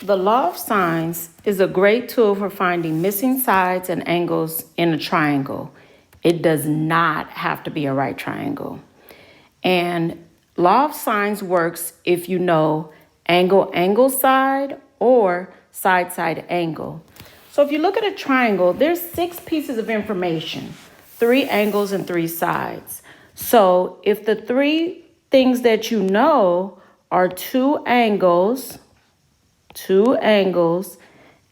The law of sines is a great tool for finding missing sides and angles in a triangle. It does not have to be a right triangle. And law of sines works if you know angle, angle, side, or side, side, angle. So if you look at a triangle, there's 6 pieces of information, 3 angles and 3 sides. So if the 3 things that you know are 2 angles,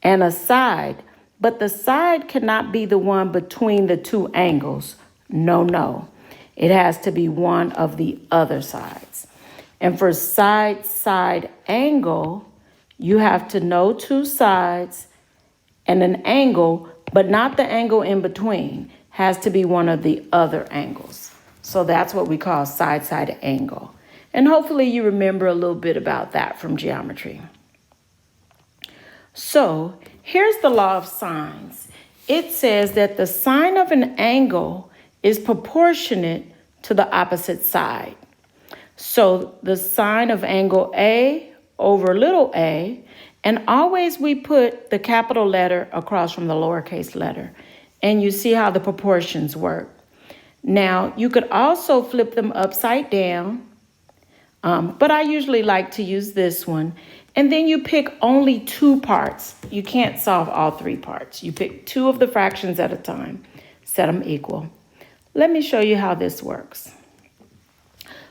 and a side, but the side cannot be the one between the 2 angles. No. It has to be one of the other sides. And for side, side, angle, you have to know 2 sides and an angle, but not the angle in between. Has to be one of the other angles. So that's what we call side, side, angle. And hopefully you remember a little bit about that from geometry. So here's the law of sines. It says that the sine of an angle is proportionate to the opposite side. So the sine of angle A over little a, and always we put the capital letter across from the lowercase letter. And you see how the proportions work. Now, you could also flip them upside down, but I usually like to use this one. And then you pick only 2 parts. You can't solve all 3 parts. You pick 2 of the fractions at a time, set them equal. Let me show you how this works.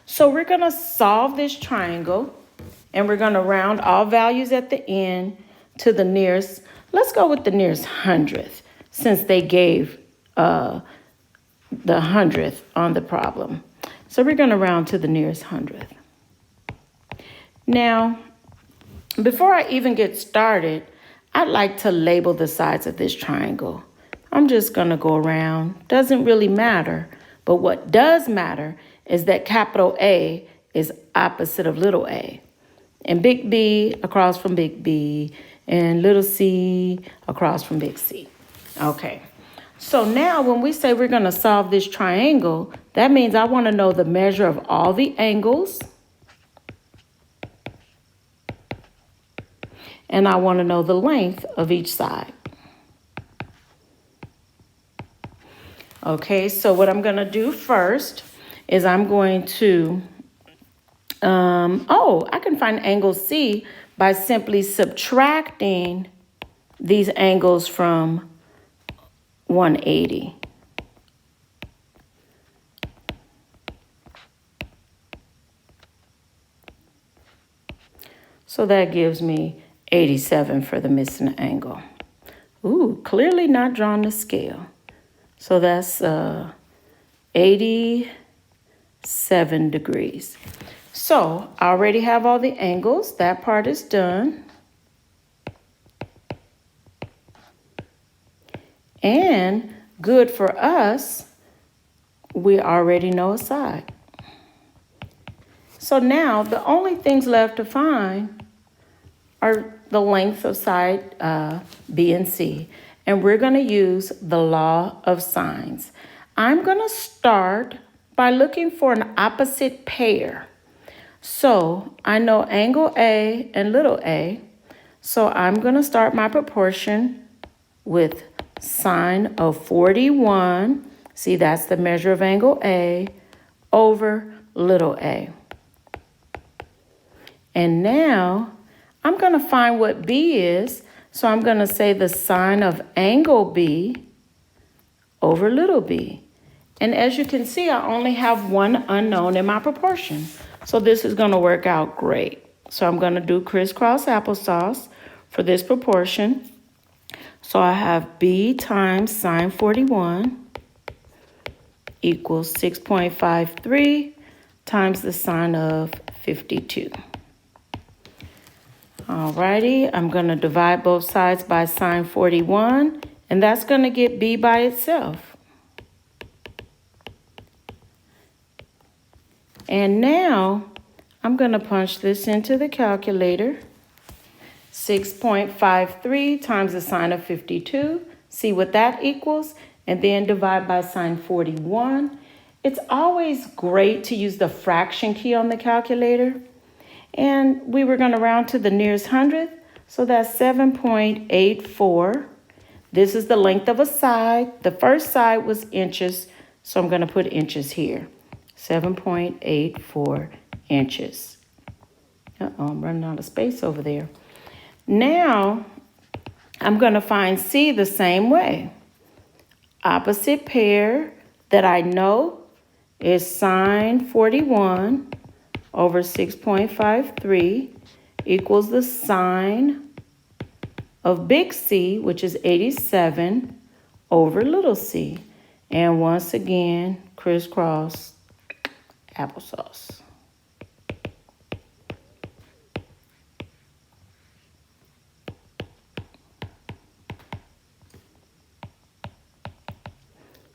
So we're going to solve this triangle, and we're going to round all values at the end to the nearest. Let's go with the nearest hundredth, since they gave the hundredth on the problem. So we're going to round to the nearest hundredth. Now, before I even get started, I'd like to label the sides of this triangle. I'm just going to go around. Doesn't really matter. But what does matter is that capital A is opposite of little a. And big B across from big B. And little c across from big C. Okay. So now when we say we're going to solve this triangle, that means I want to know the measure of all the angles. And I want to know the length of each side. Okay, so what I'm going to do first is I'm going to, I can find angle C by simply subtracting these angles from 180. So that gives me 87 for the missing angle. Ooh, clearly not drawn to scale. So that's 87 degrees. So I already have all the angles. That part is done. And good for us, we already know a side. So now the only things left to find are the lengths of side B and C. And we're going to use the law of sines. I'm going to start by looking for an opposite pair. So I know angle A and little a. So I'm going to start my proportion with sine of 41. See, that's the measure of angle A over little a. And now I'm going to find what B is. So I'm going to say the sine of angle B over little b. And as you can see, I only have one unknown in my proportion. So this is going to work out great. So I'm going to do crisscross applesauce for this proportion. So I have B times sine 41 equals 6.53 times the sine of 52. Alrighty, I'm going to divide both sides by sine 41, and that's going to get B by itself. And now I'm going to punch this into the calculator. 6.53 times the sine of 52. See what that equals, and then divide by sine 41. It's always great to use the fraction key on the calculator. And we were going to round to the nearest hundredth, So that's 7.84. This is the length of a side. The first side was inches, so I'm going to put inches here. 7.84 inches. Uh-oh, I'm running out of space over there. Now, I'm going to find C the same way. Opposite pair that I know is sine 41 over 6.53 equals the sine of big C, which is 87, over little c. And once again, crisscross applesauce.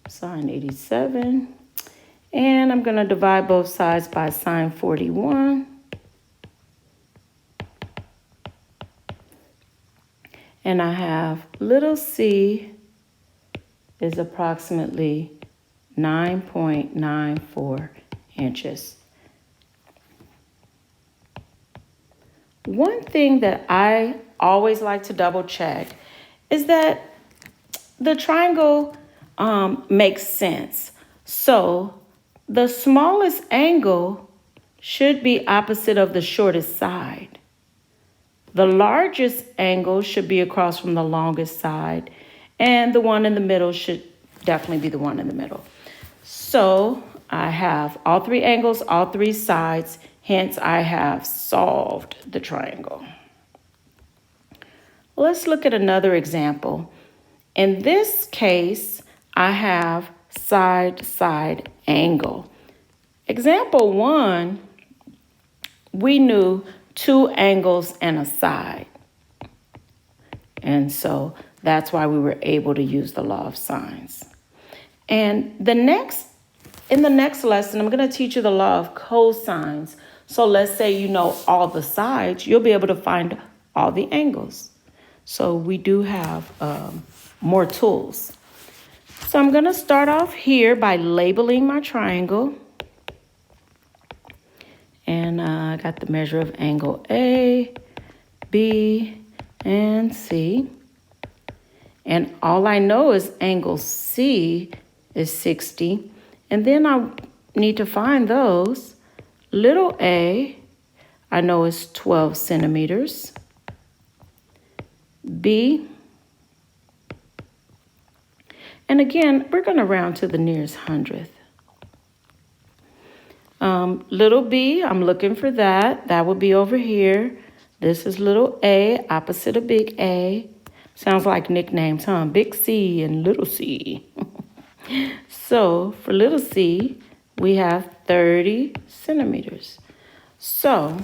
Sine 87. And I'm going to divide both sides by sine 41. And I have little c is approximately 9.94 inches. One thing that I always like to double check is that the triangle makes sense. So the smallest angle should be opposite of the shortest side. The largest angle should be across from the longest side, and the one in the middle should definitely be the one in the middle. So I have all three angles, all three sides, hence I have solved the triangle. Let's look at another example. In this case, I have side-side angle. Example 1, we knew 2 angles and a side. And so that's why we were able to use the law of sines. And in the next lesson, I'm going to teach you the law of cosines. So let's say you know all the sides, you'll be able to find all the angles. So we do have more tools. So I'm going to start off here by labeling my triangle. And I got the measure of angle A, B, and C. And all I know is angle C is 60. And then I need to find those. Little a, I know is 12 centimeters. B, and again, we're going to round to the nearest hundredth. Little b, I'm looking for that. That would be over here. This is little a, opposite of big A. Sounds like nicknames, huh? Big C and little c. So for little c, we have 30 centimeters. So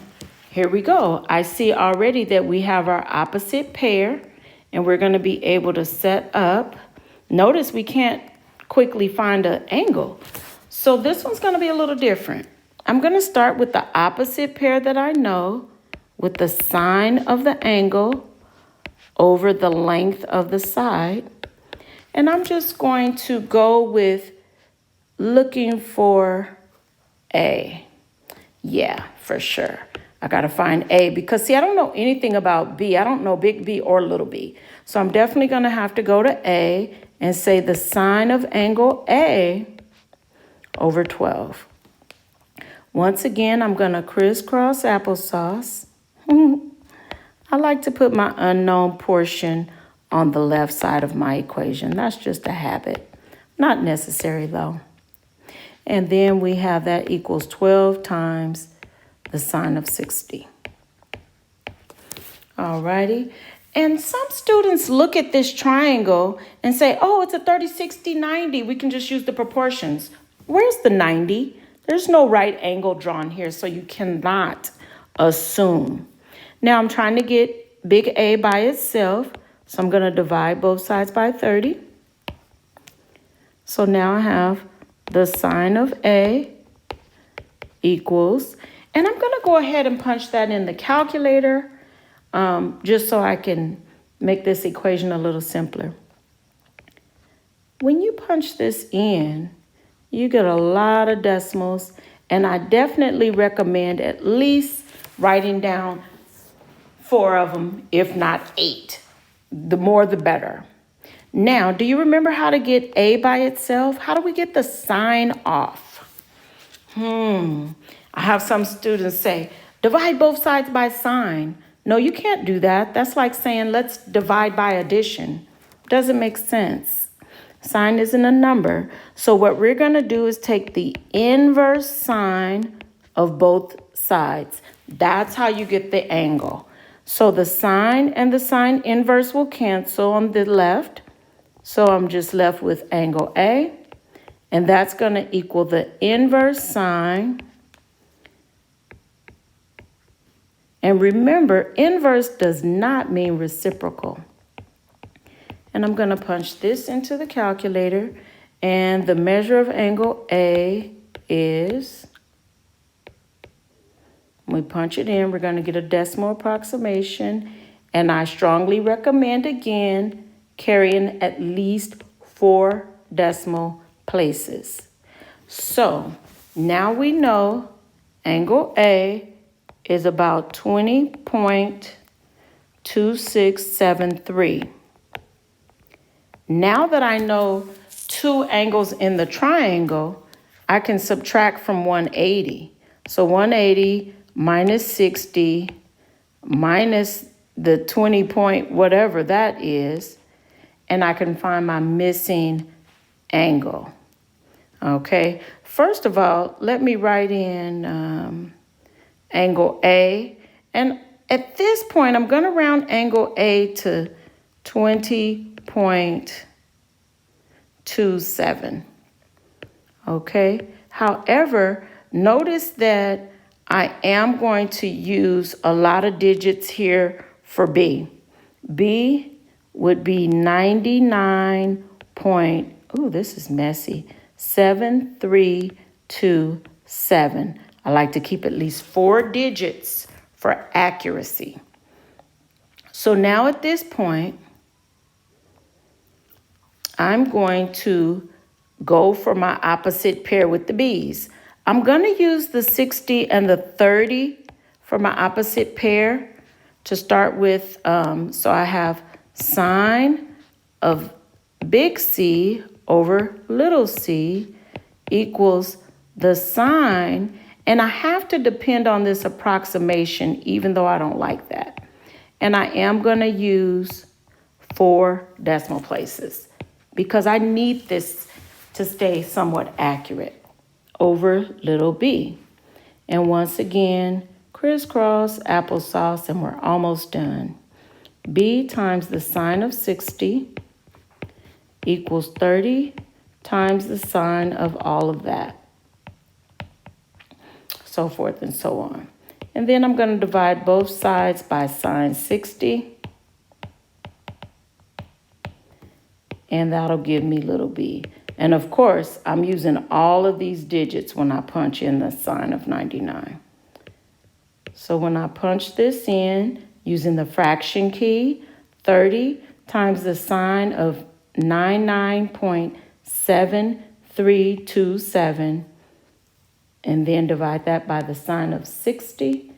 here we go. I see already that we have our opposite pair, and we're going to be able to set up. Notice we can't quickly find an angle. So this one's going to be a little different. I'm going to start with the opposite pair that I know with the sine of the angle over the length of the side. And I'm just going to go with looking for A. Yeah, for sure. I got to find A because, see, I don't know anything about B. I don't know big B or little b. So I'm definitely going to have to go to A and say the sine of angle A over 12. Once again, I'm going to crisscross applesauce. I like to put my unknown portion on the left side of my equation. That's just a habit. Not necessary, though. And then we have that equals 12 times the sine of 60. All righty. And some students look at this triangle and say, oh, it's a 30, 60, 90. We can just use the proportions. Where's the 90? There's no right angle drawn here, so you cannot assume. Now I'm trying to get big A by itself, so I'm going to divide both sides by 30. So now I have the sine of A equals, and I'm going to go ahead and punch that in the calculator just so I can make this equation a little simpler. When you punch this in, you get a lot of decimals, and I definitely recommend at least writing down 4 of them, if not 8. The more, the better. Now, do you remember how to get A by itself? How do we get the sign off? I have some students say, divide both sides by sign. No, you can't do that. That's like saying, let's divide by addition. Doesn't make sense. Sign isn't a number. So what we're going to do is take the inverse sign of both sides. That's how you get the angle. So the sine and the sine inverse will cancel on the left. So I'm just left with angle A. And that's going to equal the inverse sine. And remember, inverse does not mean reciprocal. And I'm going to punch this into the calculator. And the measure of angle A is, when we punch it in, we're going to get a decimal approximation. And I strongly recommend, again, carrying at least 4 decimal places. So now we know angle A is about 20.2673. Now that I know 2 angles in the triangle, I can subtract from 180. So 180 minus 60 minus the 20 point whatever that is, and I can find my missing angle. Okay, first of all, let me write in angle A. And at this point, I'm going to round angle A to 20.27. Okay, however, notice that I am going to use a lot of digits here for B. B would be 99 point, ooh, this is messy, 7327. I like to keep at least 4 digits for accuracy. So now at this point, I'm going to go for my opposite pair with the B's. I'm going to use the 60 and the 30 for my opposite pair to start with. So I have sine of big C over little c equals the sine, and I have to depend on this approximation even though I don't like that. And I am going to use 4 decimal places because I need this to stay somewhat accurate over little b. And once again, crisscross applesauce, and we're almost done. B times the sine of 60 equals 30 times the sine of all of that, so forth and so on. And then I'm going to divide both sides by sine 60, and that'll give me little b. And of course, I'm using all of these digits when I punch in the sine of 99. So when I punch this in using the fraction key, 30 times the sine of 99.7327, and then divide that by the sine of 60,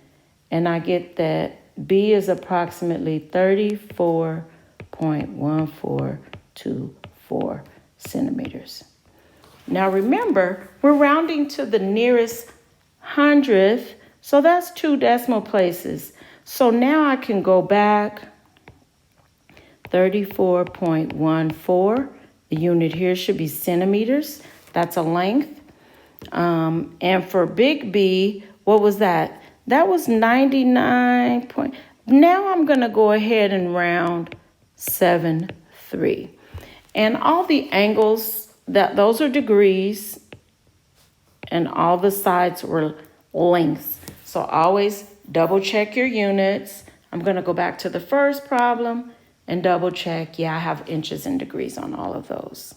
and I get that B is approximately 34.1424 centimeters. Now remember, we're rounding to the nearest hundredth, so that's 2 decimal places. So now I can go back 34.14. The unit here should be centimeters. That's a length. And for big B, what was that? That was 99 point. Now I'm going to go ahead and round 7.3. And all the angles, those are degrees, and all the sides were lengths. So always double check your units. I'm going to go back to the first problem and double check. Yeah, I have inches and degrees on all of those.